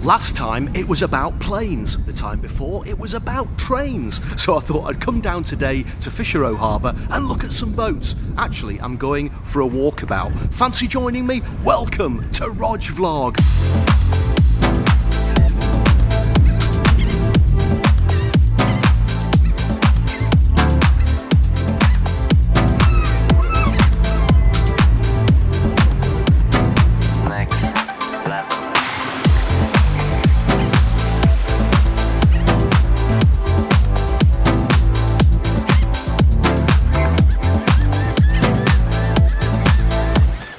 Last time it was about planes, the time before it was about trains. So I thought I'd come down today to Fisherrow Harbour and look at some boats. Actually, I'm going for a walkabout. Fancy joining me? Welcome to Rog Vlog.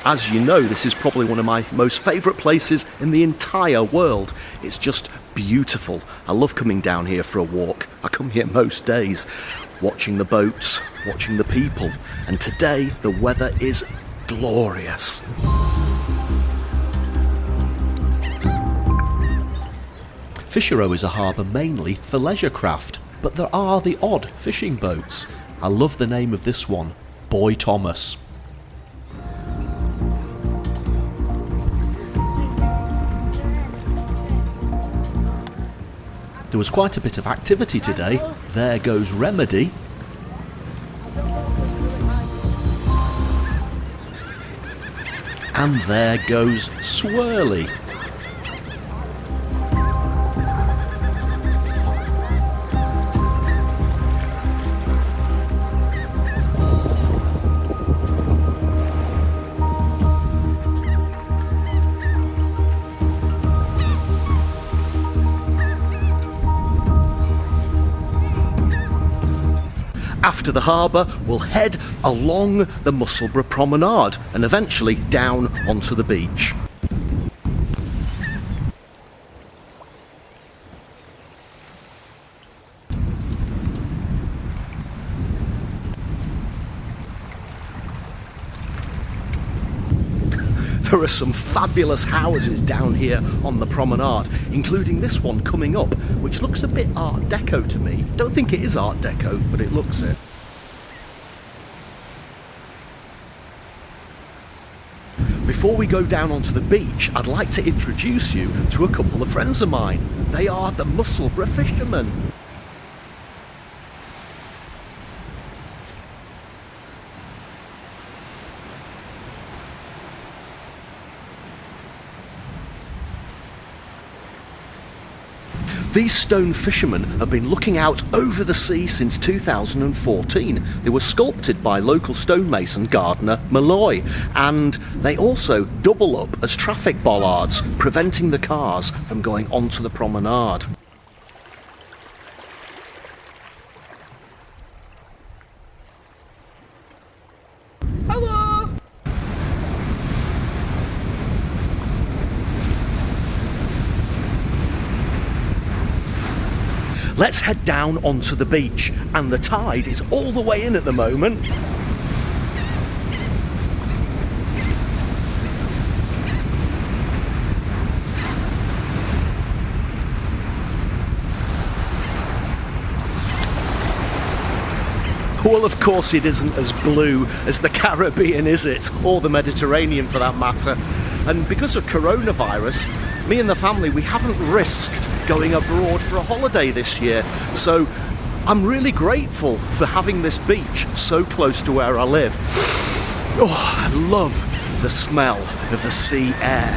As you know, this is probably one of my most favourite places in the entire world. It's just beautiful. I love coming down here for a walk. I come here most days, watching the boats, watching the people, and today the weather is glorious. Fisherrow is a harbour mainly for leisure craft, but there are the odd fishing boats. I love the name of this one, Bhoy Thomas. There was quite a bit of activity today. There goes Remedy. And there goes Swirley. After the harbour, we'll head along the Musselburgh Promenade and eventually down onto the beach. There are some fabulous houses down here on the promenade, including this one coming up, which looks a bit Art Deco to me. Don't think it is Art Deco, but it looks it. Before we go down onto the beach, I'd like to introduce you to a couple of friends of mine. They are the Musselburgh Fishermen. These stone fishermen have been looking out over the sea since 2014. They were sculpted by local stonemason gardener Malloy, and they also double up as traffic bollards, preventing the cars from going onto the promenade. Let's head down onto the beach, and the tide is all the way in at the moment. Well, of course it isn't as blue as the Caribbean, is it? Or the Mediterranean for that matter. And because of coronavirus, me and the family, we haven't risked going abroad for a holiday this year. So I'm really grateful for having this beach so close to where I live. Oh, I love the smell of the sea air.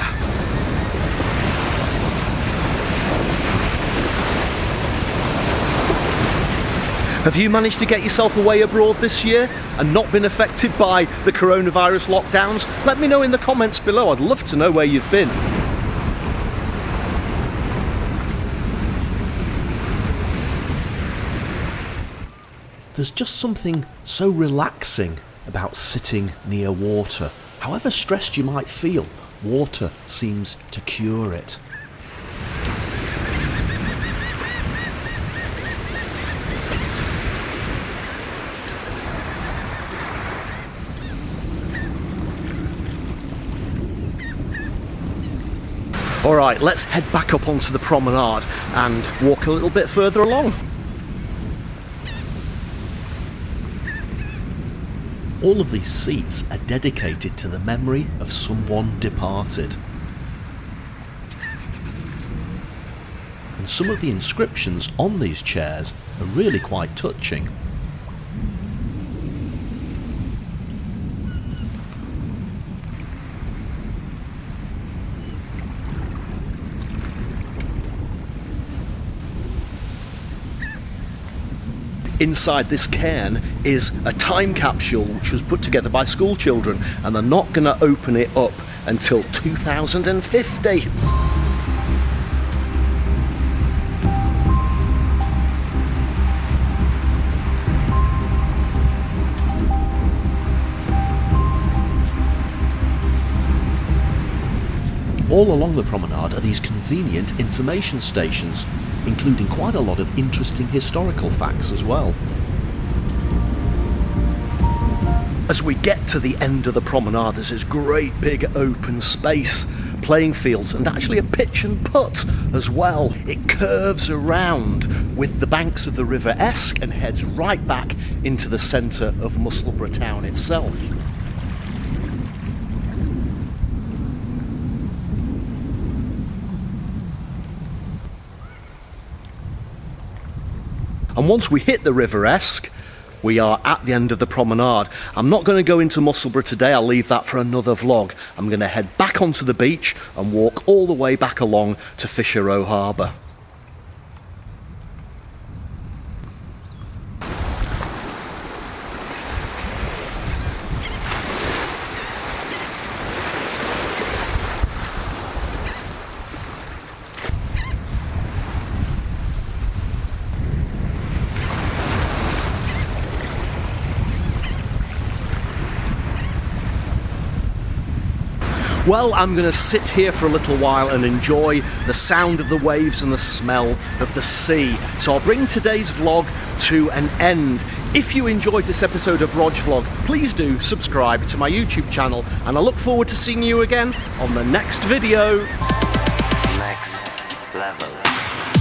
Have you managed to get yourself away abroad this year and not been affected by the coronavirus lockdowns? Let me know in the comments below. I'd love to know where you've been. There's just something so relaxing about sitting near water. However stressed you might feel, water seems to cure it. Alright, let's head back up onto the promenade and walk a little bit further along. All of these seats are dedicated to the memory of someone departed. and some of the inscriptions on these chairs are really quite touching. Inside this cairn is a time capsule which was put together by school children, and they're not going to open it up until 2050. All along the promenade are these convenient information stations, including quite a lot of interesting historical facts as well. As we get to the end of the promenade, there's this great big open space, playing fields, and actually a pitch and putt as well. It curves around with the banks of the River Esk and heads right back into the centre of Musselburgh town itself. And once we hit the River Esk, we are at the end of the promenade. I'm not going to go into Musselburgh today, I'll leave that for another vlog. I'm going to head back onto the beach and walk all the way back along to Fisherrow Harbour. Well, I'm going to sit here for a little while and enjoy the sound of the waves and the smell of the sea. So I'll bring today's vlog to an end. If you enjoyed this episode of Rog Vlog, please do subscribe to my YouTube channel, and I look forward to seeing you again on the next video. Next level.